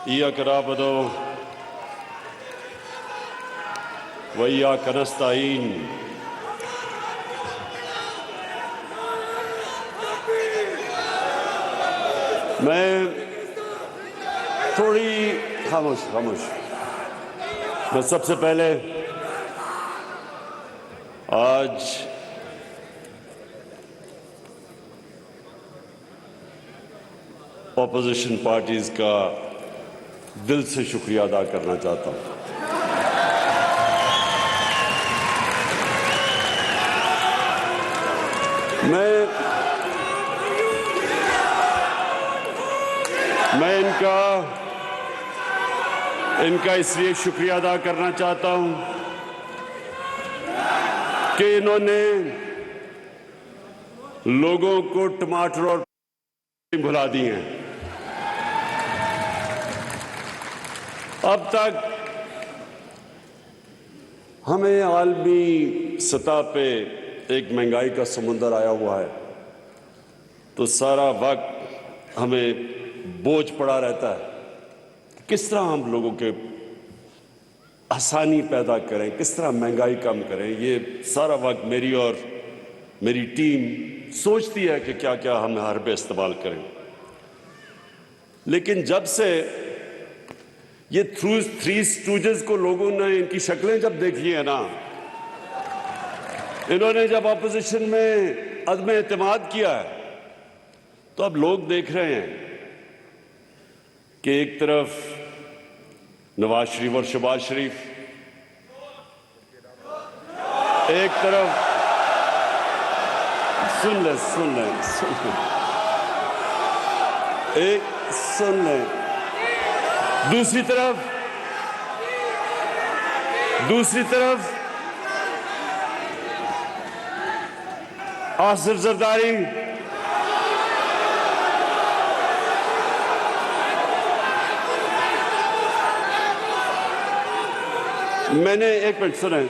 إياك نعبد وإياك نستعين میں تھوڑی خاموش میں سب سے پہلے آج اپوزیشن پارٹیز کا دل سے شکریہ ادا کرنا چاہتا ہوں. میں ان کا اس لیے شکریہ ادا کرنا چاہتا ہوں کہ انہوں نے لوگوں کو ٹماٹر اور بھلا دی ہیں. اب تک ہمیں عالمی سطح پہ ایک مہنگائی کا سمندر آیا ہوا ہے تو سارا وقت ہمیں بوجھ پڑا رہتا ہے کس طرح ہم لوگوں کے آسانی پیدا کریں, کس طرح مہنگائی کم کریں. یہ سارا وقت میری اور میری ٹیم سوچتی ہے کہ کیا کیا ہم حربے استعمال کریں. لیکن جب سے یہ تھری اسٹوجز کو لوگوں نے ان کی شکلیں جب دیکھی ہیں نا, انہوں نے جب اپوزیشن میں عدم اعتماد کیا ہے تو اب لوگ دیکھ رہے ہیں کہ ایک طرف نواز شریف اور شہباز شریف, ایک طرف سن لیں دوسری طرف آصف زرداری, میں نے ایک منٹ سنیں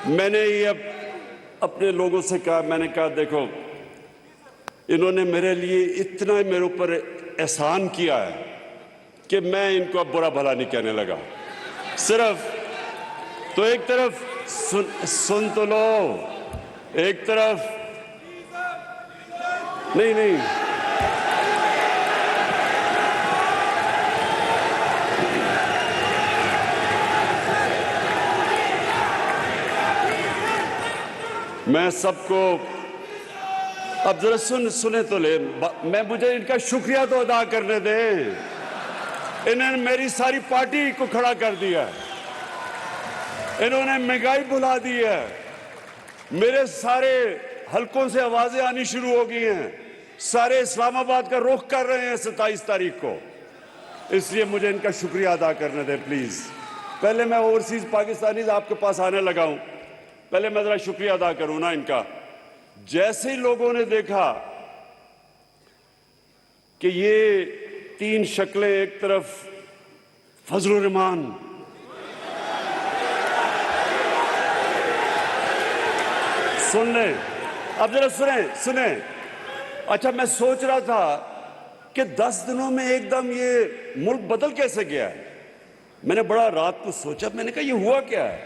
میں نے یہ اپنے لوگوں سے کہا, میں نے کہا دیکھو انہوں نے میرے لیے اتنا میرے اوپر احسان کیا ہے کہ میں ان کو اب برا بھلا نہیں کہنے لگا. صرف تو ایک طرف سن تو لو, ایک طرف نہیں میں سب کو اب ذرا سنیں تو لے, مجھے ان کا شکریہ تو ادا کرنے دیں. انہوں نے میری ساری پارٹی کو کھڑا کر دیا, انہوں نے مہنگائی بھلا دی ہے, میرے سارے حلقوں سے آوازیں آنی شروع ہو گئی ہیں, سارے اسلام آباد کا رخ کر رہے ہیں 27 تاریخ کو. اس لیے مجھے ان کا شکریہ ادا کرنے دیں پلیز. پہلے میں اوورسیز پاکستانیز آپ کے پاس آنے لگا ہوں, پہلے میں ذرا شکریہ ادا کروں نا ان کا. جیسے ہی لوگوں نے دیکھا کہ یہ تین شکلیں, ایک طرف فضل الرحمان, سن لیں اب ذرا سنیں. اچھا میں سوچ رہا تھا کہ 10 دنوں میں ایک دم یہ ملک بدل کیسے گیا ہے. میں نے بڑا رات کو سوچا, میں نے کہا یہ ہوا کیا ہے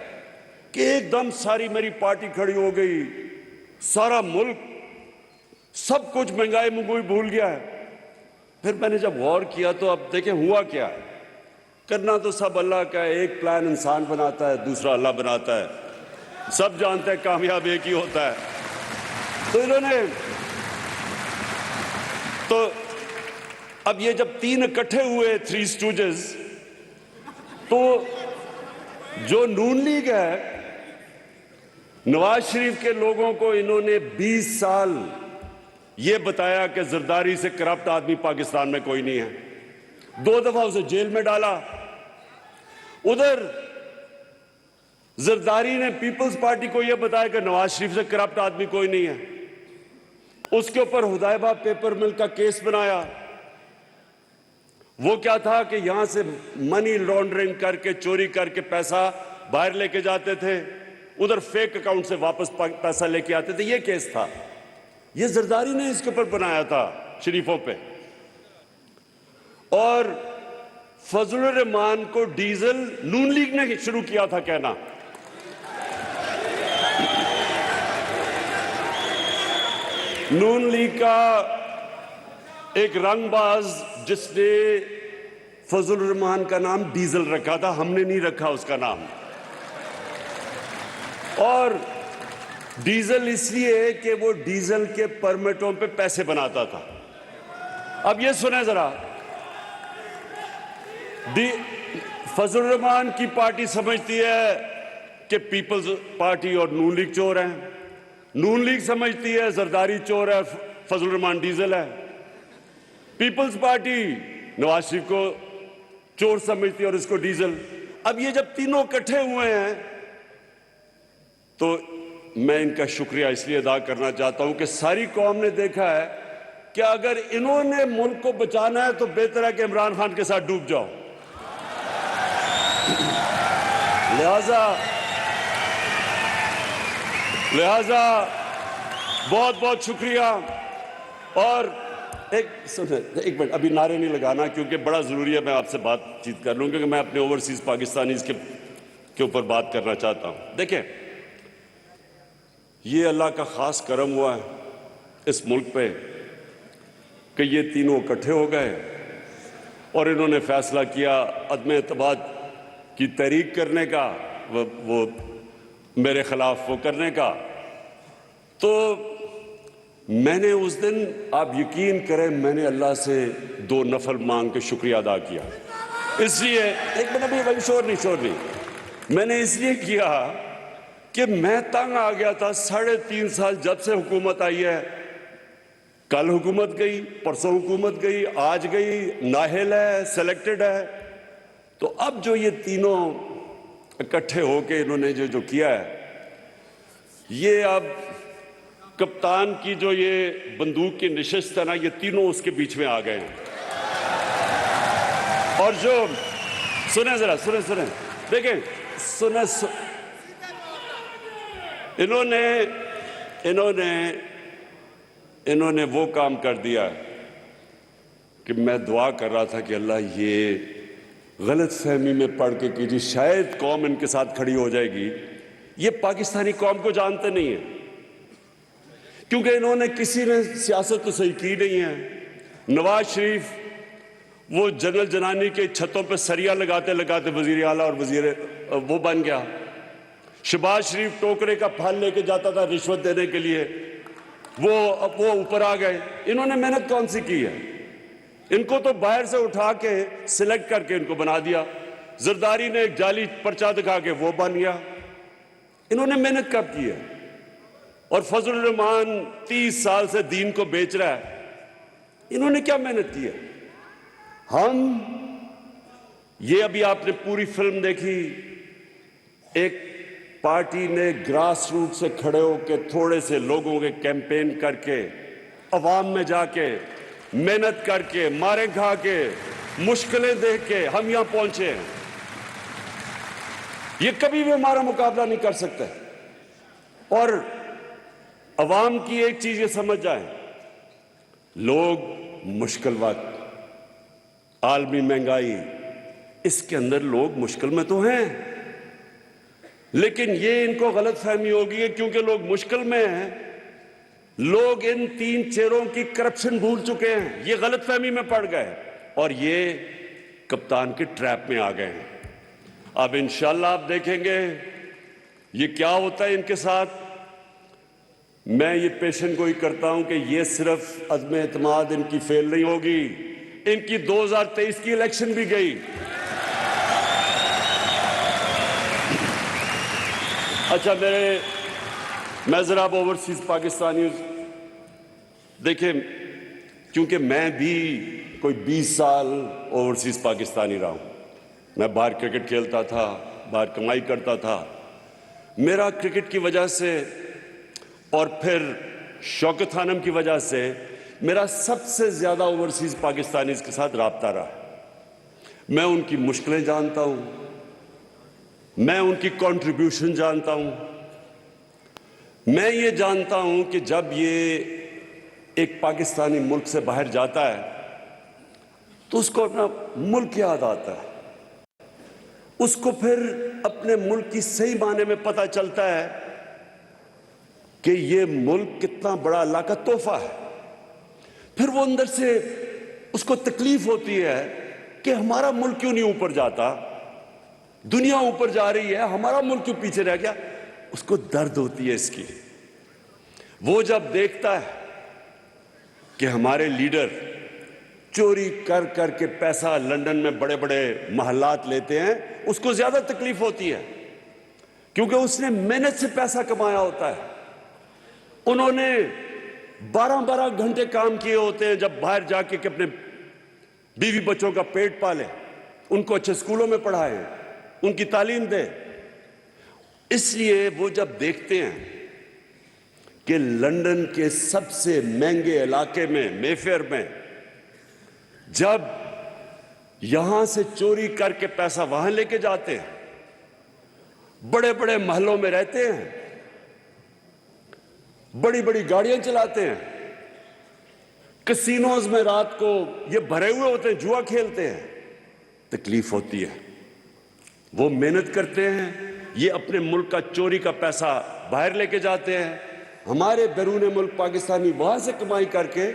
کہ ایک دم ساری میری پارٹی کھڑی ہو گئی, سارا ملک سب کچھ مہنگائی بھول گیا ہے. پھر میں نے جب غور کیا تو اب دیکھیں ہوا کیا ہے. کرنا تو سب اللہ کا ہے, ایک پلان انسان بناتا ہے, دوسرا اللہ بناتا ہے. سب جانتے ہیں کامیاب ایک ہی ہوتا ہے. تو انہوں نے تو اب یہ جب تین اکٹھے ہوئے تھری اسٹوجز, تو جو نون لیگ ہے, نواز شریف کے لوگوں کو انہوں نے 20 سال یہ بتایا کہ زرداری سے کرپٹ آدمی پاکستان میں کوئی نہیں ہے. 2 دفعہ اسے جیل میں ڈالا. ادھر زرداری نے پیپلز پارٹی کو یہ بتایا کہ نواز شریف سے کرپٹ آدمی کوئی نہیں ہے. اس کے اوپر ہدایبہ پیپر مل کا کیس بنایا. وہ کیا تھا کہ یہاں سے منی لانڈرنگ کر کے, چوری کر کے پیسہ باہر لے کے جاتے تھے, ادھر فیک اکاؤنٹ سے واپس پیسہ لے کے آتے تھے. یہ کیس تھا, یہ زرداری نے اس کے اوپر بنایا تھا شریفوں پہ. اور فضل الرحمان کو ڈیزل نون لیگ نے شروع کیا تھا کہنا. نون لیگ کا ایک رنگ باز جس نے فضل الرحمان کا نام ڈیزل رکھا تھا, ہم نے نہیں رکھا اس کا نام. اور ڈیزل اس لیے کہ وہ ڈیزل کے پرمٹوں پہ پیسے بناتا تھا. اب یہ سنیں ذرا, فضل الرحمان کی پارٹی سمجھتی ہے کہ پیپلز پارٹی اور نون لیگ چور ہیں, نون لیگ سمجھتی ہے زرداری چور ہے, فضل الرحمان ڈیزل ہے. پیپلز پارٹی نواز شریف کو چور سمجھتی ہے اور اس کو ڈیزل. اب یہ جب تینوں اکٹھے ہوئے ہیں تو میں ان کا شکریہ اس لیے ادا کرنا چاہتا ہوں کہ ساری قوم نے دیکھا ہے کہ اگر انہوں نے ملک کو بچانا ہے تو بہتر ہے کہ عمران خان کے ساتھ ڈوب جاؤ. لہذا بہت بہت شکریہ. اور ایک منٹ, ابھی نعرے نہیں لگانا کیونکہ بڑا ضروری ہے, میں آپ سے بات چیت کر لوں کیونکہ میں اپنے اوورسیز پاکستانیز کے اوپر بات کرنا چاہتا ہوں. دیکھیں, یہ اللہ کا خاص کرم ہوا ہے اس ملک پہ کہ یہ تینوں اکٹھے ہو گئے اور انہوں نے فیصلہ کیا عدم اعتماد کی تحریک کرنے کا, وہ میرے خلاف وہ کرنے کا. تو میں نے اس دن, آپ یقین کریں, میں نے اللہ سے 2 نفل مانگ کے شکریہ ادا کیا. اس لیے ایک منٹ, ابھی شور نہیں, میں نے اس لیے کیا کہ میں تنگ آ گیا تھا. 3.5 سال جب سے حکومت آئی ہے, کل حکومت گئی, پرسوں حکومت گئی, آج گئی, نااہل ہے, سلیکٹڈ ہے. تو اب جو یہ تینوں اکٹھے ہو کے انہوں نے جو کیا ہے, یہ اب کپتان کی جو یہ بندوق کی نشست ہے نا, یہ تینوں اس کے بیچ میں آ گئے ہیں. اور جو سنیں ذرا, سنیں دیکھیں, انہوں نے وہ کام کر دیا کہ میں دعا کر رہا تھا کہ اللہ یہ غلط فہمی میں پڑھ کے کہ جی شاید قوم ان کے ساتھ کھڑی ہو جائے گی. یہ پاکستانی قوم کو جانتے نہیں ہیں کیونکہ انہوں نے کسی نے سیاست تو صحیح کی نہیں ہے. نواز شریف وہ جنرل جنانی کے چھتوں پہ سریا لگاتے لگاتے وزیر اعلیٰ اور وزیر وہ بن گیا. شہباز شریف ٹوکرے کا پھل لے کے جاتا تھا رشوت دینے کے لیے, وہ اوپر آ گئے. انہوں نے محنت کون سی کی ہے؟ ان کو تو باہر سے اٹھا کے سلیکٹ کر کے ان کو بنا دیا. زرداری نے ایک جعلی پرچہ دکھا کے وہ بن گیا. انہوں نے محنت کب کی ہے؟ اور فضل الرحمان 30 سال سے دین کو بیچ رہا ہے, انہوں نے کیا محنت کی ہے؟ ہم یہ ابھی آپ نے پوری فلم دیکھی, ایک پارٹی نے گراس روٹ سے کھڑے ہو کے تھوڑے سے لوگوں کے کیمپین کر کے عوام میں جا کے محنت کر کے مارے کھا کے مشکلیں دیکھ کے ہم یہاں پہنچے ہیں. یہ کبھی بھی ہمارا مقابلہ نہیں کر سکتے. اور عوام کی ایک چیز یہ سمجھ جائیں, لوگ مشکل وقت, عالمی مہنگائی, اس کے اندر لوگ مشکل میں تو ہیں, لیکن یہ ان کو غلط فہمی ہوگی ہے کیونکہ لوگ مشکل میں ہیں, لوگ ان 3 چہروں کی کرپشن بھول چکے ہیں, یہ غلط فہمی میں پڑ گئے اور یہ کپتان کے ٹریپ میں آ گئے ہیں. اب انشاءاللہ آپ دیکھیں گے یہ کیا ہوتا ہے ان کے ساتھ. میں یہ پیشن گوئی کرتا ہوں کہ یہ صرف عدم اعتماد ان کی فیل نہیں ہوگی, ان کی 2023 کی الیکشن بھی گئی. اچھا میں ذرا اب اوورسیز پاکستانی دیکھیں, کیونکہ میں بھی کوئی 20 سال اوورسیز پاکستانی رہا ہوں. میں باہر کرکٹ کھیلتا تھا, باہر کمائی کرتا تھا. میرا کرکٹ کی وجہ سے اور پھر شوکت خانم کی وجہ سے میرا سب سے زیادہ اوورسیز پاکستانیز کے ساتھ رابطہ رہا. میں ان کی مشکلیں جانتا ہوں, میں ان کی کنٹریبیوشن جانتا ہوں. میں یہ جانتا ہوں کہ جب یہ ایک پاکستانی ملک سے باہر جاتا ہے تو اس کو اپنا ملک یاد آتا ہے، اس کو پھر اپنے ملک کی صحیح معنی میں پتہ چلتا ہے کہ یہ ملک کتنا بڑا اللہ کا تحفہ ہے۔ پھر وہ اندر سے اس کو تکلیف ہوتی ہے کہ ہمارا ملک کیوں نہیں اوپر جاتا، دنیا اوپر جا رہی ہے، ہمارا ملک کیوں پیچھے رہ گیا، اس کو درد ہوتی ہے اس کی۔ وہ جب دیکھتا ہے کہ ہمارے لیڈر چوری کر کر کے پیسہ لندن میں بڑے بڑے محلات لیتے ہیں، اس کو زیادہ تکلیف ہوتی ہے، کیونکہ اس نے محنت سے پیسہ کمایا ہوتا ہے۔ انہوں نے 12 گھنٹے کام کیے ہوتے ہیں جب باہر جا کے کہ اپنے بیوی بچوں کا پیٹ پالے، ان کو اچھے اسکولوں میں پڑھائیں، ان کی تعلیم دے۔ اس لیے وہ جب دیکھتے ہیں کہ لندن کے سب سے مہنگے علاقے میں، مے فیئر میں، جب یہاں سے چوری کر کے پیسہ وہاں لے کے جاتے ہیں، بڑے بڑے محلوں میں رہتے ہیں، بڑی بڑی گاڑیاں چلاتے ہیں، کسینوز میں رات کو یہ بھرے ہوئے ہوتے ہیں، جوا کھیلتے ہیں، تکلیف ہوتی ہے۔ وہ محنت کرتے ہیں، یہ اپنے ملک کا چوری کا پیسہ باہر لے کے جاتے ہیں، ہمارے بیرون ملک پاکستانی وہاں سے کمائی کر کے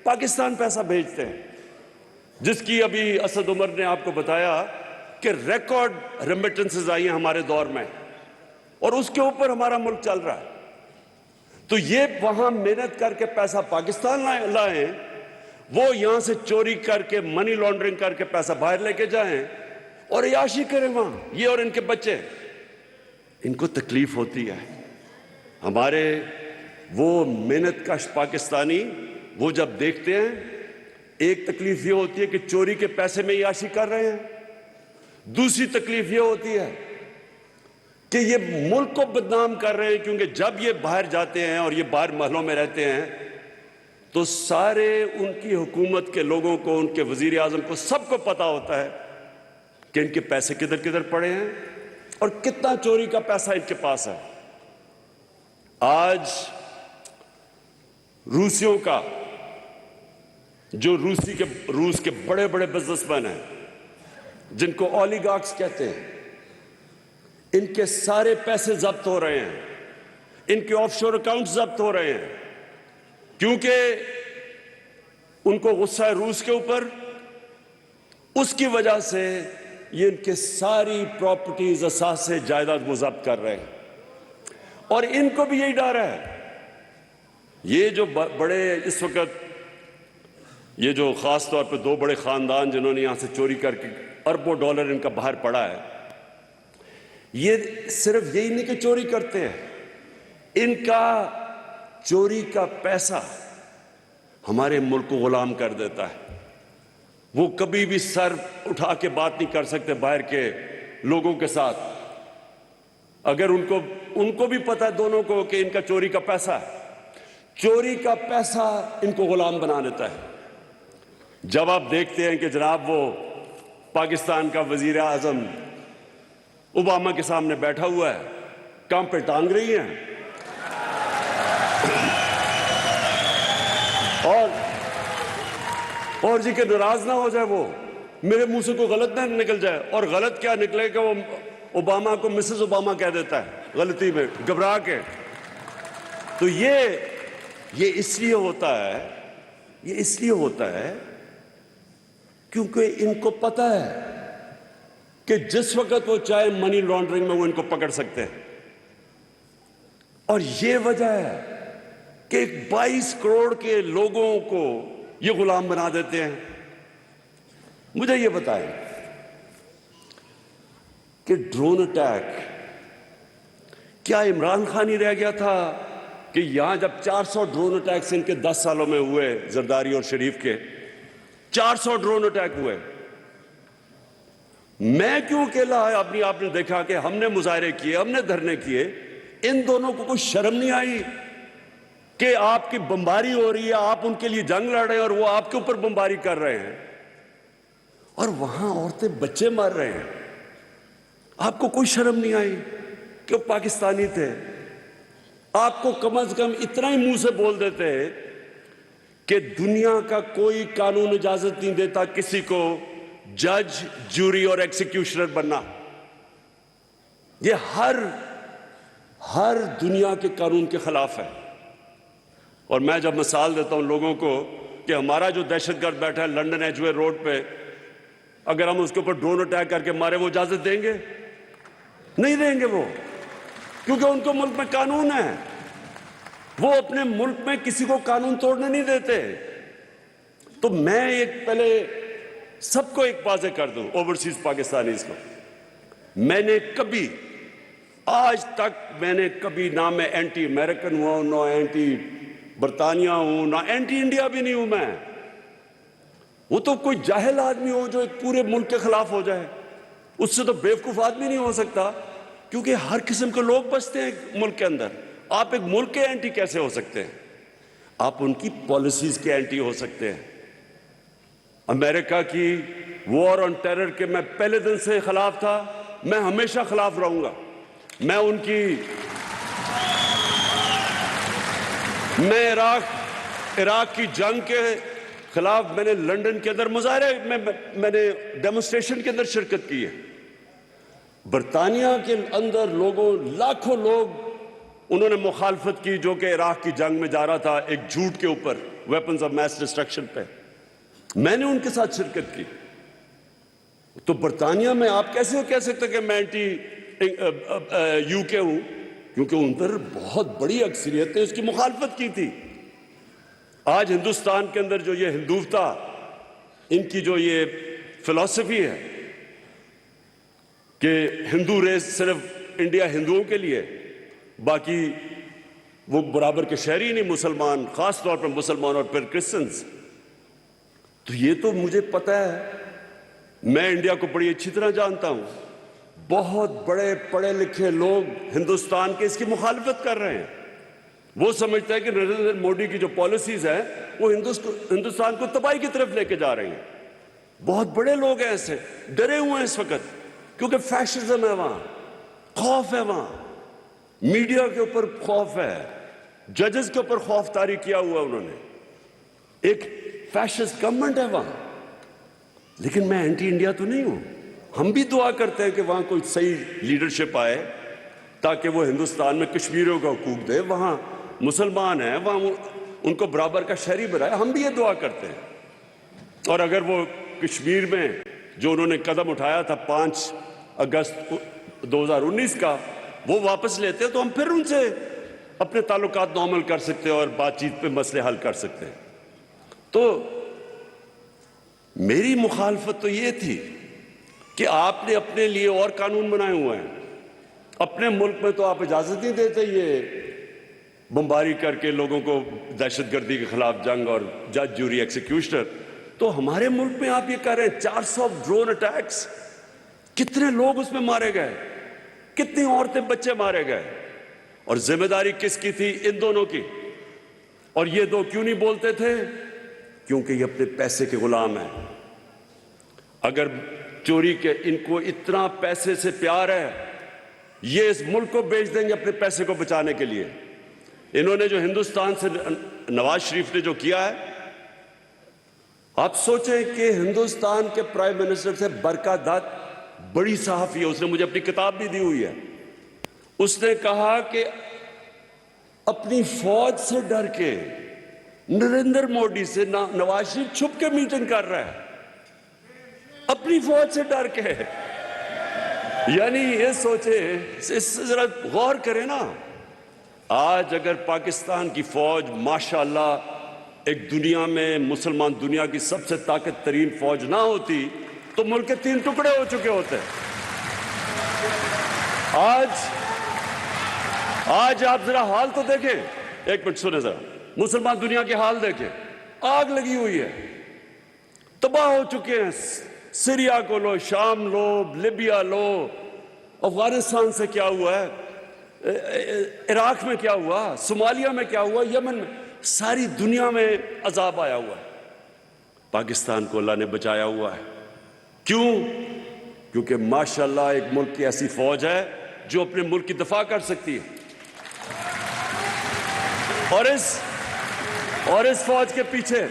پاکستان پیسہ بھیجتے ہیں، جس کی ابھی اسد عمر نے آپ کو بتایا کہ ریکارڈ ریمیٹنسز آئی ہیں ہمارے دور میں، اور اس کے اوپر ہمارا ملک چل رہا ہے۔ تو یہ وہاں محنت کر کے پیسہ پاکستان لائیں، وہ یہاں سے چوری کر کے منی لانڈرنگ کر کے پیسہ باہر لے کے جائیں اور عیاشی کریں وہاں، یہ اور ان کے بچے، ان کو تکلیف ہوتی ہے۔ ہمارے وہ محنت کش پاکستانی وہ جب دیکھتے ہیں، ایک تکلیف یہ ہوتی ہے کہ چوری کے پیسے میں عیاشی کر رہے ہیں، دوسری تکلیف یہ ہوتی ہے کہ یہ ملک کو بدنام کر رہے ہیں، کیونکہ جب یہ باہر جاتے ہیں اور یہ باہر محلوں میں رہتے ہیں تو سارے ان کی حکومت کے لوگوں کو، ان کے وزیر اعظم کو، سب کو پتا ہوتا ہے کہ ان کے پیسے کدھر کدھر پڑے ہیں اور کتنا چوری کا پیسہ ان کے پاس ہے۔ آج روسیوں کا جو روس کے بڑے بڑے بزنس مین ہیں، جن کو اولیگارکس کہتے ہیں، ان کے سارے پیسے ضبط ہو رہے ہیں، ان کے آف شور اکاؤنٹ ضبط ہو رہے ہیں، کیونکہ ان کو غصہ ہے روس کے اوپر۔ اس کی وجہ سے یہ ان کے ساری پراپرٹیز، اثاثے، جائیداد وہ ضبط کر رہے ہیں، اور ان کو بھی یہی ڈر ہے۔ یہ جو بڑے اس وقت، یہ جو خاص طور پہ 2 بڑے خاندان جنہوں نے یہاں سے چوری کر کے اربوں ڈالر ان کا باہر پڑا ہے، یہ صرف یہی نہیں کہ چوری کرتے ہیں، ان کا چوری کا پیسہ ہمارے ملک کو غلام کر دیتا ہے۔ وہ کبھی بھی سر اٹھا کے بات نہیں کر سکتے باہر کے لوگوں کے ساتھ، اگر ان کو بھی پتہ ہے دونوں کو کہ ان کا چوری کا پیسہ ہے۔ چوری کا پیسہ ان کو غلام بنا دیتا ہے۔ جب آپ دیکھتے ہیں کہ جناب وہ پاکستان کا وزیر اعظم اوباما کے سامنے بیٹھا ہوا ہے، کام پہ ٹانگ رہی ہیں، اور جی کہ ناراض نہ ہو جائے، وہ میرے منہ سے کوئی غلط نہ نکل جائے، اور غلط کیا نکلے کہ وہ اوباما کو مسز اوباما کہہ دیتا ہے غلطی میں، گھبرا کے۔ تو یہ اس لیے ہوتا ہے کیونکہ ان کو پتہ ہے کہ جس وقت وہ چاہے منی لانڈرنگ میں وہ ان کو پکڑ سکتے ہیں، اور یہ وجہ ہے کہ 22 کروڑ کے لوگوں کو یہ غلام بنا دیتے ہیں۔ مجھے یہ بتائیں کہ ڈرون اٹیک، کیا عمران خان ہی رہ گیا تھا کہ یہاں جب 400 ڈرون اٹیکس ان کے 10 سالوں میں ہوئے، زرداری اور شریف کے 400 ڈرون اٹیک ہوئے، میں کیوں اکیلا ہے؟ آپ نے دیکھا کہ ہم نے مظاہرے کیے، ہم نے دھرنے کیے، ان دونوں کو کوئی شرم نہیں آئی کہ آپ کی بمباری ہو رہی ہے، آپ ان کے لیے جنگ لڑ رہے ہیں اور وہ آپ کے اوپر بمباری کر رہے ہیں، اور وہاں عورتیں بچے مار رہے ہیں، آپ کو کوئی شرم نہیں آئی کہ وہ پاکستانی تھے؟ آپ کو کم از کم اتنا ہی منہ سے بول دیتے کہ دنیا کا کوئی قانون اجازت نہیں دیتا کسی کو جج، جوری اور ایکسیکیوشنر بننا. یہ ہر دنیا کے قانون کے خلاف ہے. اور میں جب مثال دیتا ہوں لوگوں کو کہ ہمارا جو دہشت گرد بیٹھا ہے لنڈن ایجوے روڈ پہ، اگر ہم اس کے اوپر ڈرون اٹیک کر کے مارے، وہ اجازت دیں گے؟ نہیں دیں گے وہ، کیونکہ ان کو ملک میں قانون ہے. وہ اپنے ملک میں کسی کو قانون توڑنے نہیں دیتے. تو میں ایک پہلے سب کو ایک واضح کر دوں، اوورسیز پاکستانیز کو، میں نے کبھی آج تک نہ میں اینٹی امریکن ہوں، نہ اینٹی برطانیہ ہوں، نہ اینٹی انڈیا بھی نہیں ہوں میں. وہ تو کوئی جاہل آدمی ہو جو ایک پورے ملک کے خلاف ہو جائے، اس سے تو بیوقوف آدمی نہیں ہو سکتا، کیونکہ ہر قسم کے لوگ بستے ہیں ملک کے اندر. آپ ایک ملک کے اینٹی کیسے ہو سکتے ہیں؟ آپ ان کی پالیسیز کے اینٹی ہو سکتے ہیں. امریکہ کی وار آن ٹیرر کے میں پہلے دن سے خلاف تھا، میں ہمیشہ خلاف رہوں گا. میں ان کی عراق کی جنگ کے خلاف میں نے لنڈن کے اندر مظاہرے میں نے ڈیمونسٹریشن کے اندر شرکت کی ہے. برطانیہ کے اندر لاکھوں لوگ انہوں نے مخالفت کی جو کہ عراق کی جنگ میں جا رہا تھا ایک جھوٹ کے اوپر، ویپنز آف میس ڈسٹرکشن پہ. میں نے ان کے ساتھ شرکت کی. تو برطانیہ میں آپ کیسے کہہ سکتے کہ میں اینٹی یو کے ہوں؟ کیونکہ ان پر بہت بڑی اکثریت نے اس کی مخالفت کی تھی. آج ہندوستان کے اندر جو یہ ہندوتا، ان کی جو یہ فلسفی ہے کہ ہندو ریس صرف انڈیا ہندوؤں کے لیے، باقی وہ برابر کے شہری نہیں، مسلمان، خاص طور پر مسلمان اور پھر کرسچنز. تو یہ تو مجھے پتہ ہے، میں انڈیا کو بڑی اچھی طرح جانتا ہوں. بہت بڑے پڑھے لکھے لوگ ہندوستان کے اس کی مخالفت کر رہے ہیں. وہ سمجھتے ہیں کہ نریندر مودی کی جو پالیسیز ہیں وہ ہندوستان کو تباہی کی طرف لے کے جا رہی ہیں. بہت بڑے لوگ ہیں ایسے، ڈرے ہوئے ہیں اس وقت، کیونکہ فیشزم ہے وہاں، خوف ہے وہاں، میڈیا کے اوپر خوف ہے، ججز کے اوپر خوف طاری کیا ہوا ہے انہوں نے. ایک فیشسٹ گورنمنٹ ہے وہاں. لیکن میں اینٹی انڈیا تو نہیں ہوں. ہم بھی دعا کرتے ہیں کہ وہاں کوئی صحیح لیڈرشپ آئے تاکہ وہ ہندوستان میں کشمیریوں کا حقوق دے. وہاں مسلمان ہیں، وہاں ان کو برابر کا شہری بنائے. ہم بھی یہ دعا کرتے ہیں. اور اگر وہ کشمیر میں جو انہوں نے قدم اٹھایا تھا 5 اگست 2019 کا، وہ واپس لیتے تو ہم پھر ان سے اپنے تعلقات نارمل کر سکتے اور بات چیت پہ مسئلے حل کر سکتے ہیں. تو میری مخالفت تو یہ تھی کہ آپ نے اپنے لیے اور قانون بنائے ہوئے ہیں. اپنے ملک میں تو آپ اجازت نہیں دیتے یہ بمباری کر کے لوگوں کو دہشت گردی کے خلاف جنگ اور جج، جوری، ایکسیکیوشنر. تو ہمارے ملک میں آپ یہ کہہ رہے ہیں 400 ڈرون اٹیکس، کتنے لوگ اس میں مارے گئے، کتنی عورتیں بچے مارے گئے. اور ذمہ داری کس کی تھی؟ ان دونوں کی. اور یہ دو کیوں نہیں بولتے تھے؟ کیونکہ یہ اپنے پیسے کے غلام ہیں. اگر چوری کے ان کو اتنا پیسے سے پیار ہے، یہ اس ملک کو بیچ دیں گے اپنے پیسے کو بچانے کے لیے. انہوں نے جو ہندوستان سے نواز شریف نے جو کیا ہے، آپ سوچیں کہ ہندوستان کے پرائم منسٹر سے برکا دت بڑی صحافی ہے، اس نے مجھے اپنی کتاب بھی دی ہوئی ہے. اس نے کہا کہ اپنی فوج سے ڈر کے نریندر مودی سے نواز شریف چھپ کے میٹنگ کر رہا ہے، اپنی فوج سے ڈر کے. یعنی یہ سوچے، اس سے ذرا غور کریں نا. آج اگر پاکستان کی فوج ماشاءاللہ ایک دنیا میں مسلمان دنیا کی سب سے طاقت ترین فوج نہ ہوتی تو ملک کے 3 ٹکڑے ہو چکے ہوتے. آج آپ ذرا حال تو دیکھیں، ایک منٹ سنیں ذرا، مسلمان دنیا کے حال دیکھیں. آگ لگی ہوئی ہے، تباہ ہو چکے ہیں. سیریا کو لو، شام لو، لیبیا لو، افغانستان سے کیا ہوا ہے، عراق میں کیا ہوا، صومالیہ میں کیا ہوا، یمن میں، ساری دنیا میں عذاب آیا ہوا ہے. پاکستان کو اللہ نے بچایا ہوا ہے. کیوں؟ کیونکہ ماشاءاللہ ایک ملک کی ایسی فوج ہے جو اپنے ملک کی دفاع کر سکتی ہے. اور اس فوج کے پیچھے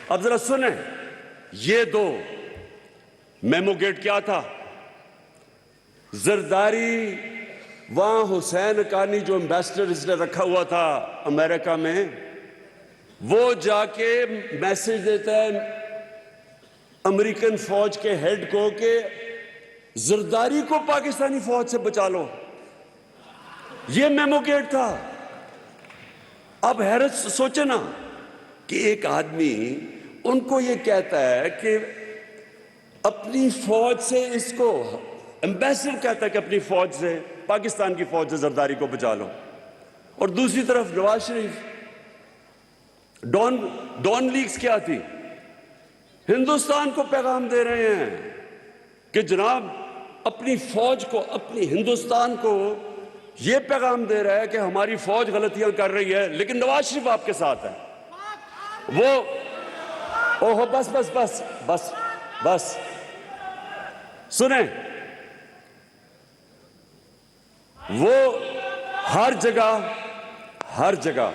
اب ذرا سنیں، یہ دو میمو گیٹ کیا تھا؟ زرداری وہاں حسین حقانی جو ایمبیسڈر اس نے رکھا ہوا تھا امریکہ میں، وہ جا کے میسج دیتا ہے امریکن فوج کے ہیڈ کو کہ زرداری کو پاکستانی فوج سے بچا لو۔ یہ میمو گیٹ تھا۔ اب حیرت سوچے نا کہ ایک آدمی ان کو یہ کہتا ہے کہ اپنی فوج سے اس کو، ایمبیسڈر کہتا ہے کہ اپنی فوج سے، پاکستان کی فوج سے زرداری کو بچا لو، اور دوسری طرف نواز شریف ڈان لیگز کیا تھی؟ ہندوستان کو پیغام دے رہے ہیں کہ جناب اپنی فوج کو، اپنی ہندوستان کو یہ پیغام دے رہا ہے کہ ہماری فوج غلطیاں کر رہی ہے لیکن نواز شریف آپ کے ساتھ ہے۔ وہ اوہ بس بس بس بس بس سنیں، وہ ہر جگہ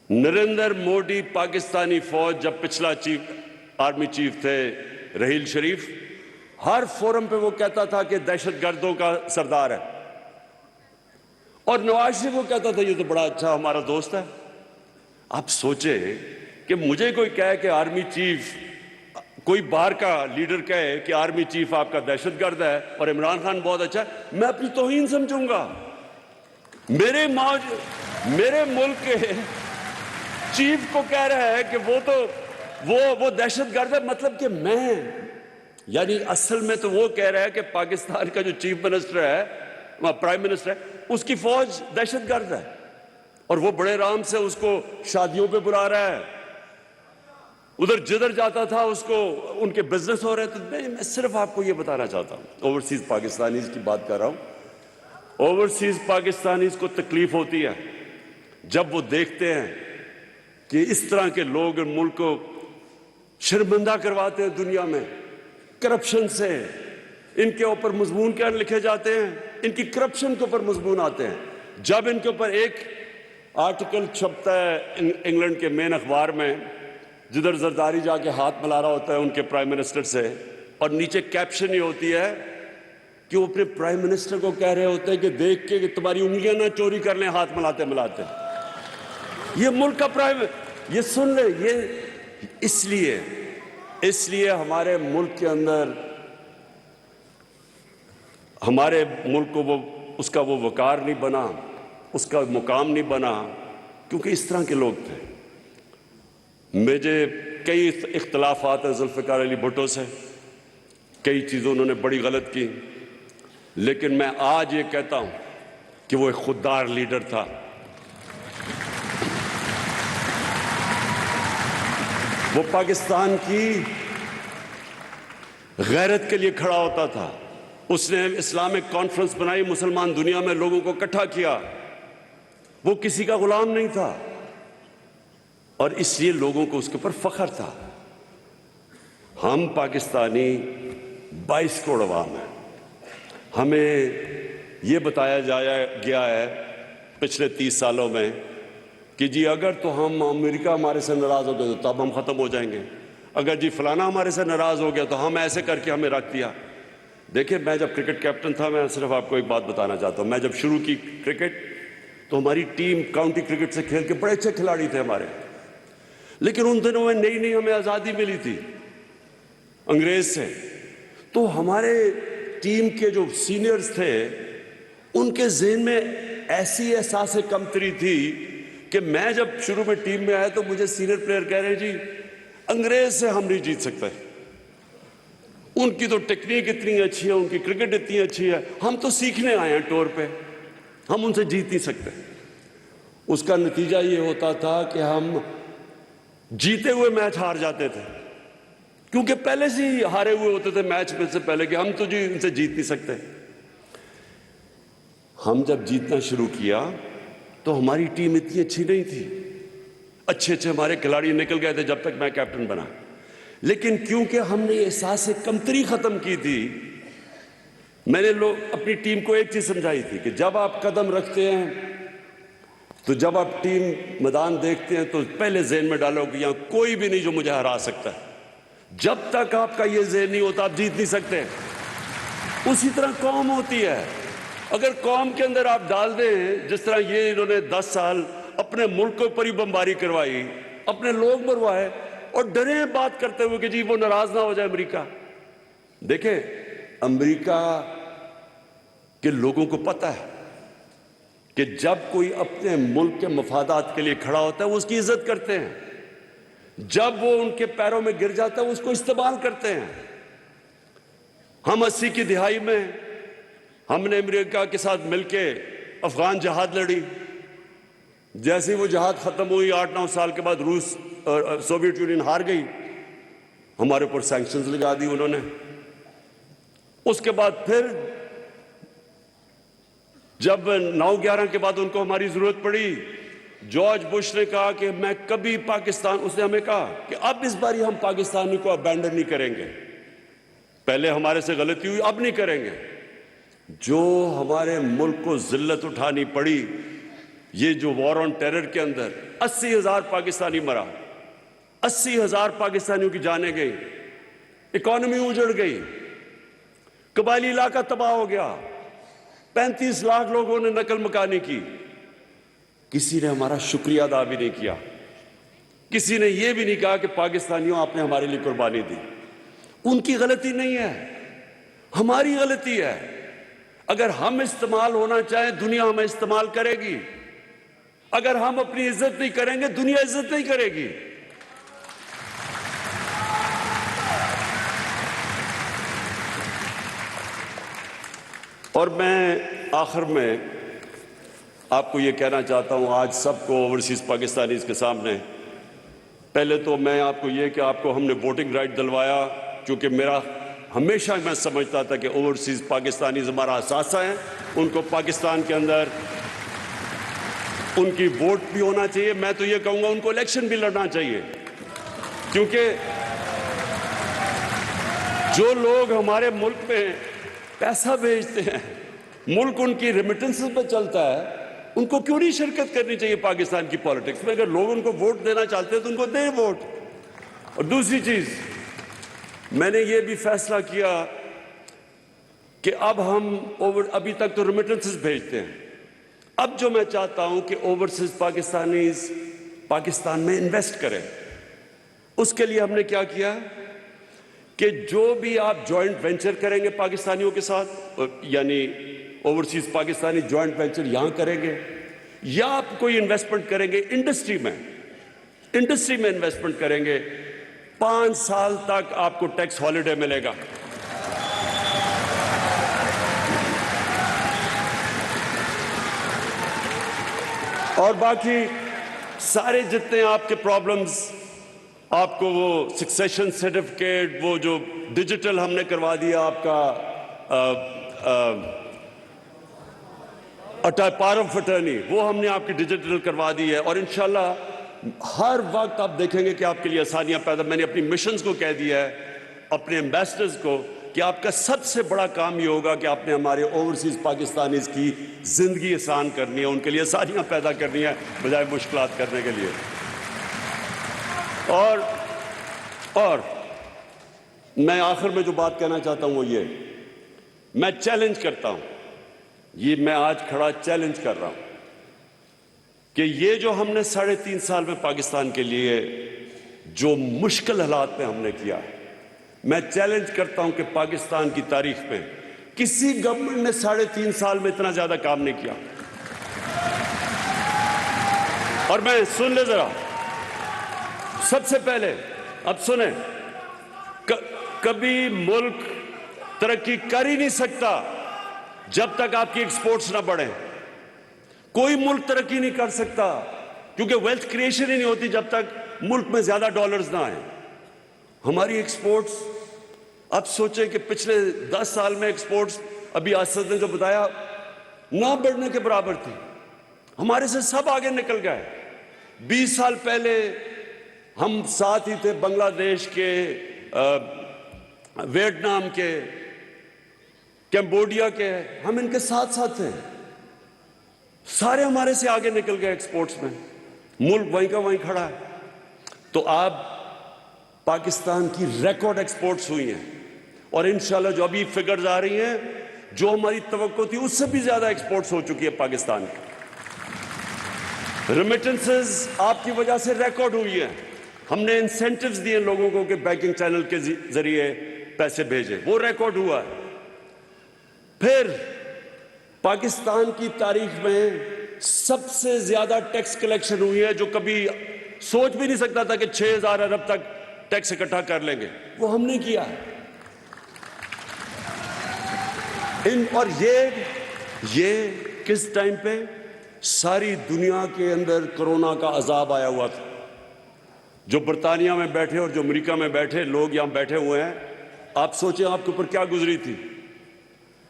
نریندر مودی پاکستانی فوج، جب پچھلا آرمی چیف تھے رحیل شریف، ہر فورم پہ وہ کہتا تھا کہ دہشت گردوں کا سردار ہے، اور نواز شریف وہ کہتا تھا یہ تو بڑا اچھا ہمارا دوست ہے۔ آپ سوچیں کہ مجھے کوئی کہے کہ آرمی چیف، کوئی باہر کا لیڈر کہے کہ آرمی چیف آپ کا دہشت گرد ہے اور عمران خان بہت اچھا ہے، میں اپنی توہین سمجھوں گا۔ میرے ملک کے چیف کو کہہ رہا ہے کہ وہ دہشت گرد ہے، مطلب کہ میں، یعنی اصل میں تو وہ کہہ رہا ہے کہ پاکستان کا جو چیف منسٹر ہے، پرائم منسٹر ہے، اس کی فوج دہشت گرد ہے، اور وہ بڑے آرام سے اس کو شادیوں پہ بلا رہا ہے، ادھر جدھر جاتا تھا اس کو ان کے بزنس ہو رہے تھے۔ میں صرف آپ کو یہ بتانا چاہتا ہوں، اوورسیز پاکستانیز کی بات کر رہا ہوں، اوورسیز پاکستانیز کو تکلیف ہوتی ہے جب وہ دیکھتے ہیں کہ اس طرح کے لوگ ان ملک کو شرمندہ کرواتے ہیں دنیا میں کرپشن سے۔ ان کے اوپر مضمون کیا لکھے جاتے ہیں؟ ان کی کرپشن کے اوپر مضمون آتے ہیں۔ جب ان کے اوپر ایک آرٹیکل چھپتا ہے انگلینڈ کے مین اخبار میں، جدھر زرداری جا کے ہاتھ ملا رہا ہوتا ہے ان کے پرائم منسٹر سے، اور نیچے کیپشن یہ ہوتی ہے کہ وہ اپنے پرائم منسٹر کو کہہ رہے ہوتے ہیں کہ دیکھ کے کہ تمہاری انگلیاں نہ چوری کر لیں ہاتھ ملاتے ملاتے۔ یہ ملک کا یہ سن لیں، یہ اس لیے ہمارے ملک کے اندر، ہمارے ملک کو اس کا وہ وقار نہیں بنا، اس کا مقام نہیں بنا، کیونکہ اس طرح کے لوگ تھے۔ مجھے کئی اختلافات ہیں ذوالفقار علی بھٹو سے، کئی چیزیں انہوں نے بڑی غلط کی، لیکن میں آج یہ کہتا ہوں کہ وہ ایک خوددار لیڈر تھا۔ وہ پاکستان کی غیرت کے لیے کھڑا ہوتا تھا۔ اس نے اسلامک کانفرنس بنائی، مسلمان دنیا میں لوگوں کو اکٹھا کیا۔ وہ کسی کا غلام نہیں تھا، اور اس لیے لوگوں کو اس کے اوپر فخر تھا۔ ہم پاکستانی 22 کروڑ عوام ہیں۔ ہمیں یہ بتایا گیا ہے پچھلے 30 سالوں میں کہ جی اگر تو ہم امریکہ ہمارے سے ناراض ہو گئے تو تب ہم ختم ہو جائیں گے، اگر جی فلانا ہمارے سے ناراض ہو گیا تو ہم ایسے کر کے ہمیں رکھ دیا۔ دیکھیں، میں جب کرکٹ کیپٹن تھا، میں صرف آپ کو ایک بات بتانا چاہتا ہوں، میں جب شروع کی کرکٹ تو ہماری ٹیم کاؤنٹی کرکٹ سے کھیل کے بڑے اچھے کھلاڑی تھے ہمارے، لیکن ان دنوں میں نئی ہمیں آزادی ملی تھی انگریز سے، تو ہمارے ٹیم کے جو سینئرز تھے ان کے ذہن میں ایسی احساس کمتری تھی کہ میں جب شروع میں ٹیم میں آیا تو مجھے سینئر پلیئر کہہ رہے جی انگریز سے ہم نہیں جیت سکتے، ان کی تو ٹیکنیک اتنی اچھی ہے، ان کی کرکٹ اتنی اچھی ہے، ہم تو سیکھنے آئے ہیں ٹور پہ، ہم ان سے جیت نہیں سکتے۔ اس کا نتیجہ یہ ہوتا تھا کہ ہم جیتے ہوئے میچ ہار جاتے تھے، کیونکہ پہلے سے ہی ہارے ہوئے ہوتے تھے میچ میں سے پہلے کہ ہم تو جی ان سے جیت نہیں سکتے۔ ہم جب جیتنا شروع کیا تو ہماری ٹیم اتنی اچھی نہیں تھی، اچھے ہمارے کھلاڑی نکل گئے تھے جب تک میں کیپٹن بنا، لیکن کیونکہ ہم نے احساس کمتری ختم کی تھی، میں نے اپنی ٹیم کو ایک چیز سمجھائی تھی کہ جب آپ قدم رکھتے ہیں تو جب آپ ٹیم میدان دیکھتے ہیں تو پہلے ذہن میں ڈالو کہ یہاں کوئی بھی نہیں جو مجھے ہرا سکتا ہے. جب تک آپ کا یہ ذہن نہیں ہوتا آپ جیت نہیں سکتے. اسی طرح قوم ہوتی ہے. اگر قوم کے اندر آپ ڈال دیں جس طرح یہ انہوں نے 10 سال اپنے ملک کے اوپر ہی بمباری کروائی, اپنے لوگ مروائے, اور ڈرے بات کرتے ہوئے کہ جی وہ ناراض نہ ہو جائے امریکہ. دیکھیں, امریکہ کے لوگوں کو پتہ ہے کہ جب کوئی اپنے ملک کے مفادات کے لیے کھڑا ہوتا ہے وہ اس کی عزت کرتے ہیں, جب وہ ان کے پیروں میں گر جاتا ہے وہ اس کو استعمال کرتے ہیں. ہم 80 کی دہائی میں ہم نے امریکہ کے ساتھ مل کے افغان جہاد لڑی. جیسے وہ جہاد ختم ہوئی 8-9 سال کے بعد روس سوویت یونین ہار گئی, ہمارے اوپر سینکشنز لگا دی انہوں نے. اس کے بعد پھر جب 9/11 کے بعد ان کو ہماری ضرورت پڑی, جارج بش نے کہا کہ میں کبھی پاکستان, اس نے ہمیں کہا کہ اب اس باری ہم پاکستانی کو ابینڈن نہیں کریں گے, پہلے ہمارے سے غلطی ہوئی اب نہیں کریں گے. جو ہمارے ملک کو ذلت اٹھانی پڑی, یہ جو وار آن ٹیرر کے اندر 80,000 پاکستانی مرا, 80,000 پاکستانیوں کی جانیں گئی, اکانومی اجڑ گئی, قبائلی علاقہ تباہ ہو گیا, 35 لاکھ لوگوں نے نقل مکانی کی. کسی نے ہمارا شکریہ ادا بھی نہیں کیا, کسی نے یہ بھی نہیں کہا کہ پاکستانیوں آپ نے ہمارے لیے قربانی دی. ان کی غلطی نہیں ہے, ہماری غلطی ہے. اگر ہم استعمال ہونا چاہیں دنیا ہمیں استعمال کرے گی, اگر ہم اپنی عزت نہیں کریں گے دنیا عزت نہیں کرے گی. اور میں آخر میں آپ کو یہ کہنا چاہتا ہوں آج سب کو اوورسیز پاکستانیز کے سامنے, پہلے تو میں آپ کو یہ کہ آپ کو ہم نے ووٹنگ رائٹ دلوایا, کیونکہ میرا ہمیشہ میں سمجھتا تھا کہ اوورسیز پاکستانیز ہمارا اثاثہ ہیں, ان کو پاکستان کے اندر ان کی ووٹ بھی ہونا چاہیے. میں تو یہ کہوں گا ان کو الیکشن بھی لڑنا چاہیے, کیونکہ جو لوگ ہمارے ملک میں پیسہ بھیجتے ہیں, ملک ان کی ریمیٹنسز پہ چلتا ہے, ان کو کیوں نہیں شرکت کرنی چاہیے پاکستان کی پالیٹکس میں؟ اگر لوگ ان کو ووٹ دینا چاہتے ہیں تو ان کو دیں ووٹ. اور دوسری چیز, میں نے یہ بھی فیصلہ کیا کہ اب ہم ابھی تک تو ریمیٹنسز بھیجتے ہیں, اب جو میں چاہتا ہوں کہ اوورسیز پاکستانیز پاکستان میں انویسٹ کریں. اس کے لیے ہم نے کیا کیا کہ جو بھی آپ جوائنٹ وینچر کریں گے پاکستانیوں کے ساتھ, یعنی اوورسیز پاکستانی جوائنٹ وینچر یہاں کریں گے, یا آپ کوئی انویسٹمنٹ کریں گے انڈسٹری میں انویسٹمنٹ کریں گے, 5 سال تک آپ کو ٹیکس ہالیڈے ملے گا. اور باقی سارے جتنے آپ کے پرابلمز, آپ کو وہ سکسیشن سرٹیفکیٹ, وہ جو ڈیجیٹل ہم نے کروا دیا آپ کا پاور آف اٹرنی, وہ ہم نے آپ کی ڈیجیٹل کروا دی ہے. اور انشاءاللہ ہر وقت آپ دیکھیں گے کہ آپ کے لیے آسانیاں پیدا. میں نے اپنی مشنز کو کہہ دیا ہے, اپنے ایمبیسڈرز کو, کہ آپ کا سب سے بڑا کام یہ ہوگا کہ آپ نے ہمارے اوورسیز پاکستانیز کی زندگی آسان کرنی ہے, ان کے لیے آسانیاں پیدا کرنی ہے بجائے مشکلات کرنے کے لیے. اور میں آخر میں جو بات کہنا چاہتا ہوں وہ یہ, میں چیلنج کرتا ہوں, یہ میں آج کھڑا چیلنج کر رہا ہوں کہ یہ جو ہم نے 3.5 سال میں پاکستان کے لیے جو مشکل حالات میں ہم نے کیا, میں چیلنج کرتا ہوں کہ پاکستان کی تاریخ میں کسی گورنمنٹ نے 3.5 سال میں اتنا زیادہ کام نہیں کیا. اور میں سن لے ذرا, سب سے پہلے اب سنیں, کبھی ملک ترقی کر ہی نہیں سکتا جب تک آپ کی ایکسپورٹس نہ بڑھیں. کوئی ملک ترقی نہیں کر سکتا کیونکہ ویلتھ کریشن ہی نہیں ہوتی جب تک ملک میں زیادہ ڈالرز نہ آئیں. ہماری ایکسپورٹس, اب سوچیں کہ پچھلے 10 سال میں ایکسپورٹس, ابھی اسد نے جو بتایا, نہ بڑھنے کے برابر تھی. ہمارے سے سب آگے نکل گئے. 20 سال پہلے ہم ساتھ ہی تھے بنگلہ دیش کے, ویتنام کے, کمبوڈیا کے, ہم ان کے ساتھ تھے. سارے ہمارے سے آگے نکل گئے ایکسپورٹس میں، ملک وہیں کا وہیں کھڑا ہے. تو آپ پاکستان کی ریکارڈ ایکسپورٹس ہوئی ہیں، اور انشاءاللہ جو ابھی فگرز آ رہی ہیں، جو ہماری توقع تھی اس سے بھی زیادہ ایکسپورٹس ہو چکی ہے پاکستان کی. ریمیٹنسز آپ کی وجہ سے ریکارڈ ہوئی ہیں. ہم نے انسینٹیوز دیے لوگوں کو کہ بینکنگ چینل کے ذریعے پیسے بھیجیں، وہ ریکارڈ ہوا ہے. پھر پاکستان کی تاریخ میں سب سے زیادہ ٹیکس کلیکشن ہوئی ہے، جو کبھی سوچ بھی نہیں سکتا تھا کہ 6,000 ارب تک ٹیکس اکٹھا کر لیں گے، وہ ہم نے کیا. اور یہ کس ٹائم پہ؟ ساری دنیا کے اندر کرونا کا عذاب آیا ہوا تھا. جو برطانیہ میں بیٹھے اور جو امریکہ میں بیٹھے لوگ یہاں بیٹھے ہوئے ہیں، آپ سوچیں آپ کے اوپر کیا گزری تھی،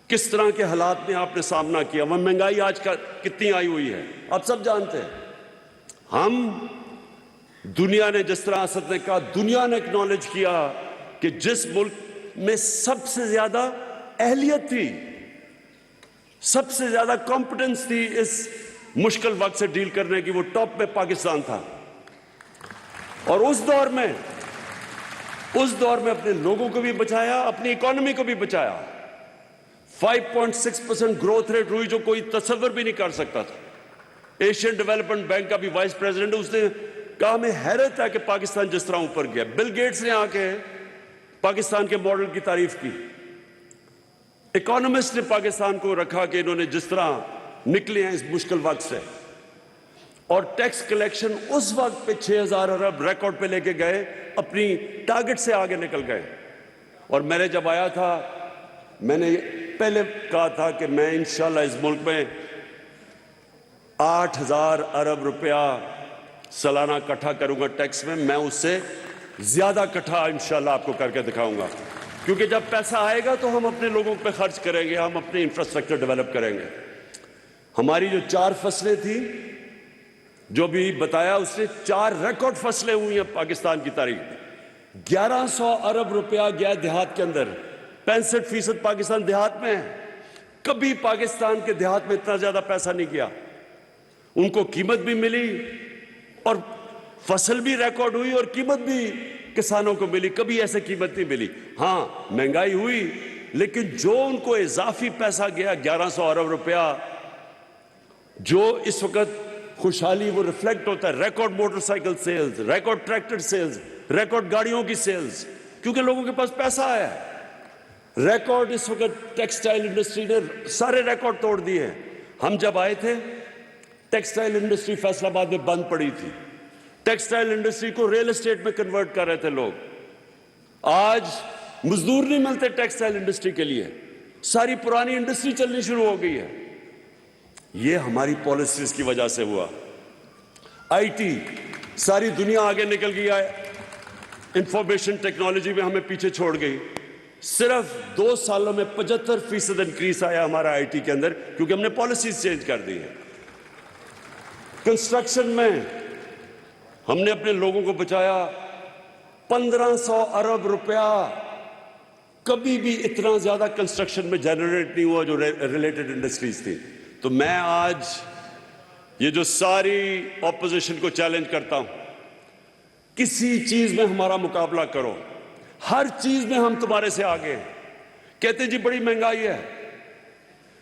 کس طرح کے حالات میں آپ نے سامنا کیا. وہ مہنگائی آج کا کتنی آئی ہوئی ہے آپ سب جانتے ہیں. ہم دنیا نے جس طرح اسد نے کہا، دنیا نے اکنالج کیا کہ جس ملک میں سب سے زیادہ اہلیت تھی، سب سے زیادہ کمپٹنس تھی اس مشکل وقت سے ڈیل کرنے کی، وہ ٹاپ پہ پاکستان تھا. اور اس دور میں اپنے لوگوں کو بھی بچایا، اپنی اکانومی کو بھی بچایا. 5.6% گروتھ ریٹ ہوئی، جو کوئی تصور بھی نہیں کر سکتا تھا. ایشین ڈیولپمنٹ بینک کا بھی وائس پریزیڈنٹ، اس نے کہا ہمیں حیرت ہے کہ پاکستان جس طرح اوپر گیا. بل گیٹس نے آ کے پاکستان کے ماڈل کی تعریف کی. اکانومسٹ نے پاکستان کو رکھا کہ انہوں نے جس طرح نکلے ہیں اس مشکل وقت سے. اور ٹیکس کلیکشن اس وقت پہ 6,000 ارب ریکارڈ پہ لے کے گئے، اپنی ٹارگٹ سے آگے نکل گئے. اور میں نے جب آیا تھا، میں نے پہلے کہا تھا کہ میں انشاءاللہ اس ملک میں 8,000 ارب روپیہ سالانہ اکٹھا کروں گا ٹیکس میں. میں اس سے زیادہ اکٹھا انشاءاللہ آپ کو کر کے دکھاؤں گا، کیونکہ جب پیسہ آئے گا تو ہم اپنے لوگوں پہ خرچ کریں گے، ہم اپنے انفراسٹرکچر ڈیولپ کریں گے. ہماری جو 4 فصلیں تھیں جو بھی بتایا، اس نے 4 ریکارڈ فصلیں ہوئی ہیں پاکستان کی تاریخ میں. 1100 ارب روپیہ گیا دیہات کے اندر. 65% پاکستان دیہات میں ہے. کبھی پاکستان کے دیہات میں اتنا زیادہ پیسہ نہیں گیا. ان کو قیمت بھی ملی اور فصل بھی ریکارڈ ہوئی اور قیمت بھی کسانوں کو ملی. کبھی ایسے قیمت نہیں ملی. ہاں مہنگائی ہوئی، لیکن جو ان کو اضافی پیسہ گیا 1100 ارب روپیہ، جو اس وقت خوشحالی وہ ریفلیکٹ ہوتا ہے. Record motorcycle sales, record tractor sales, record گاڑیوں کی سیلز، کیونکہ لوگوں کے پاس پیسہ آیا ہے. ریکارڈ اس وقت ٹیکسٹائل انڈسٹری نے سارے ریکارڈ توڑ دیے ہیں. ہم جب آئے تھے ٹیکسٹائل انڈسٹری فیصل آباد میں بند پڑی تھی. ٹیکسٹائل انڈسٹری کو ریل اسٹیٹ میں کنورٹ کر رہے تھے لوگ. آج مزدور نہیں ملتے ٹیکسٹائل انڈسٹری کے لیے. ساری پرانی انڈسٹری چلنی شروع ہو گئی ہے. یہ ہماری پالیسیز کی وجہ سے ہوا. آئی ٹی، ساری دنیا آگے نکل گئی ہے، انفارمیشن ٹیکنالوجی میں ہمیں پیچھے چھوڑ گئی. صرف 2 سالوں میں 75% انکریز آیا ہمارا آئی ٹی کے اندر، کیونکہ ہم نے پالیسیز چینج کر دی ہیں. کنسٹرکشن میں ہم نے اپنے لوگوں کو بچایا. 1500 ارب روپیہ کبھی بھی اتنا زیادہ کنسٹرکشن میں جنریٹ نہیں ہوا جو ریلیٹڈ انڈسٹریز تھی. تو میں آج یہ جو ساری اپوزیشن کو چیلنج کرتا ہوں، کسی چیز میں ہمارا مقابلہ کرو، ہر چیز میں ہم تمہارے سے آگے ہیں. کہتے ہیں جی بڑی مہنگائی ہے.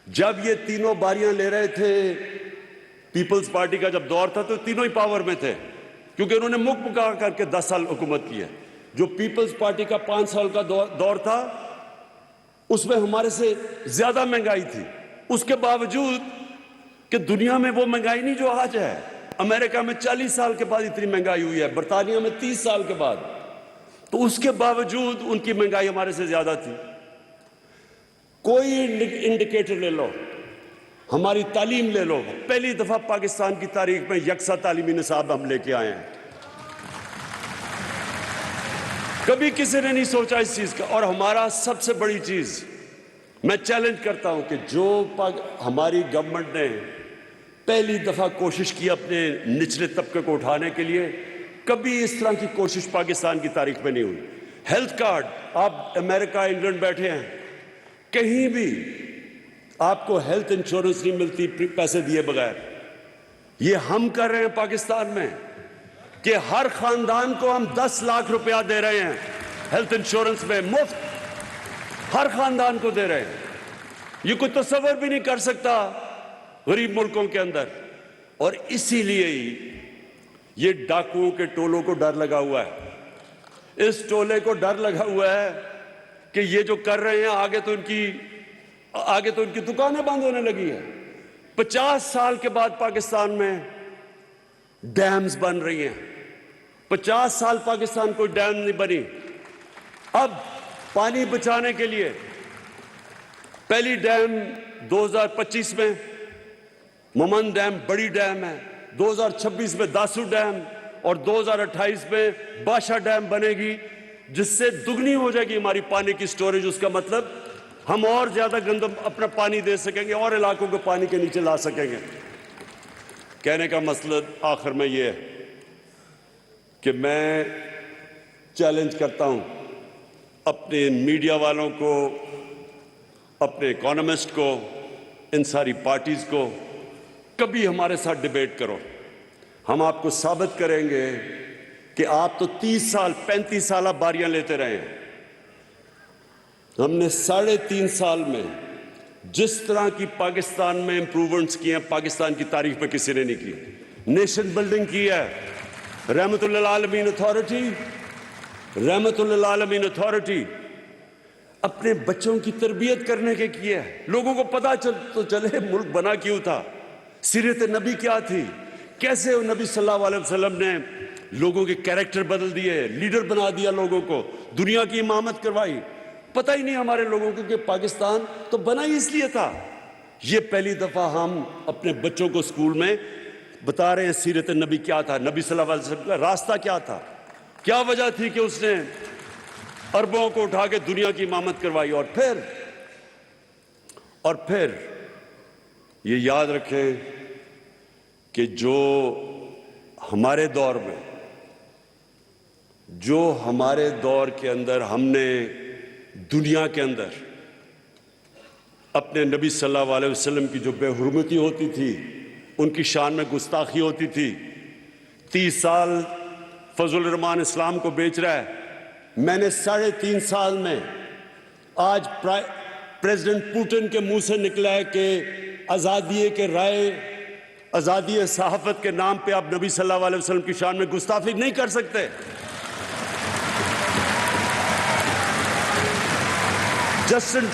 جب یہ تینوں باریاں لے رہے تھے، پیپلز پارٹی کا جب دور تھا، تو تینوں ہی پاور میں تھے، کیونکہ انہوں نے مکہ کر کے 10 سال حکومت کی ہے. جو پیپلز پارٹی کا 5 سال کا دور تھا، اس میں ہمارے سے زیادہ مہنگائی تھی. اس کے باوجود کہ دنیا میں وہ مہنگائی نہیں جو آج ہے. امریکہ میں 40 سال کے بعد اتنی مہنگائی ہوئی ہے، برطانیہ میں 30 سال کے بعد. تو اس کے باوجود ان کی مہنگائی ہمارے سے زیادہ تھی. کوئی انڈیکیٹر لے لو، ہماری تعلیم لے لو. پہلی دفعہ پاکستان کی تاریخ میں یکساں تعلیمی نصاب ہم لے کے آئے ہیں. کبھی کسی نے نہیں سوچا اس چیز کا. اور ہمارا سب سے بڑی چیز، میں چیلنج کرتا ہوں کہ جو ہماری گورنمنٹ نے پہلی دفعہ کوشش کی اپنے نچلے طبقے کو اٹھانے کے لیے، کبھی اس طرح کی کوشش پاکستان کی تاریخ میں نہیں ہوئی. ہیلتھ کارڈ، آپ امریکہ انگلینڈ بیٹھے ہیں، کہیں بھی آپ کو ہیلتھ انشورنس نہیں ملتی پیسے دیے بغیر. یہ ہم کر رہے ہیں پاکستان میں کہ ہر خاندان کو ہم 10 لاکھ روپیہ دے رہے ہیں ہیلتھ انشورنس میں مفت, ہر خاندان کو دے رہے ہیں. یہ کوئی تصور بھی نہیں کر سکتا غریب ملکوں کے اندر. اور اسی لیے ہی یہ ڈاکوؤں کے ٹولوں کو ڈر لگا ہوا ہے. اس ٹولے کو ڈر لگا ہوا ہے کہ یہ جو کر رہے ہیں آگے تو ان کی دکانیں بند ہونے لگی ہیں. 50 سال کے بعد پاکستان میں ڈیمز بن رہی ہیں. 50 سال پاکستان کوئی ڈیم نہیں بنی. اب پانی بچانے کے لیے پہلی ڈیم 2025 میں ممن ڈیم بڑی ڈیم ہے, 2026 میں داسو ڈیم اور 2028 میں باشا ڈیم بنے گی, جس سے دگنی ہو جائے گی ہماری پانی کی سٹوریج. اس کا مطلب ہم اور زیادہ گندم اپنا پانی دے سکیں گے اور علاقوں کو پانی کے نیچے لا سکیں گے. کہنے کا مطلب آخر میں یہ ہے کہ میں چیلنج کرتا ہوں اپنے میڈیا والوں کو, اپنے اکانومسٹ کو, ان ساری پارٹیز کو, کبھی ہمارے ساتھ ڈیبیٹ کرو. ہم آپ کو ثابت کریں گے کہ آپ تو 30 سال 35 سالہ باریاں لیتے رہے ہیں. ہم نے 3.5 سال میں جس طرح کی پاکستان میں امپروومنٹس کیے ہیں پاکستان کی تاریخ میں کسی نے نہیں کی. نیشن بلڈنگ کی ہے, رحمت للعالمین اتھارٹی اپنے بچوں کی تربیت کرنے کے کیے ہے. لوگوں کو پتہ تو چلے ملک بنا کیوں تھا, سیرت نبی کیا تھی, کیسے نبی صلی اللہ علیہ وسلم نے لوگوں کے کیریکٹر بدل دیے, لیڈر بنا دیا, لوگوں کو دنیا کی امامت کروائی. پتہ ہی نہیں ہمارے لوگوں کو کہ پاکستان تو بنا ہی اس لیے تھا. یہ پہلی دفعہ ہم اپنے بچوں کو اسکول میں بتا رہے ہیں سیرت نبی کیا تھا, نبی صلی اللہ علیہ وسلم کا راستہ کیا تھا, کیا وجہ تھی کہ اس نے عربوں کو اٹھا کے دنیا کی امامت کروائی. اور پھر یہ یاد رکھیں کہ جو ہمارے دور کے اندر ہم نے دنیا کے اندر اپنے نبی صلی اللہ علیہ وسلم کی جو بے حرمتی ہوتی تھی, ان کی شان میں گستاخی ہوتی تھی. 30 سال فضل الرحمان اسلام کو بیچ رہا ہے. میں نے 3.5 سال میں آج پریزیڈنٹ پوٹن کے منہ سے نکلا ہے کہ آزادی کے رائے, آزادی صحافت کے نام پہ آپ نبی صلی اللہ علیہ وسلم کی شان میں گستاخی نہیں کر سکتے. جسٹن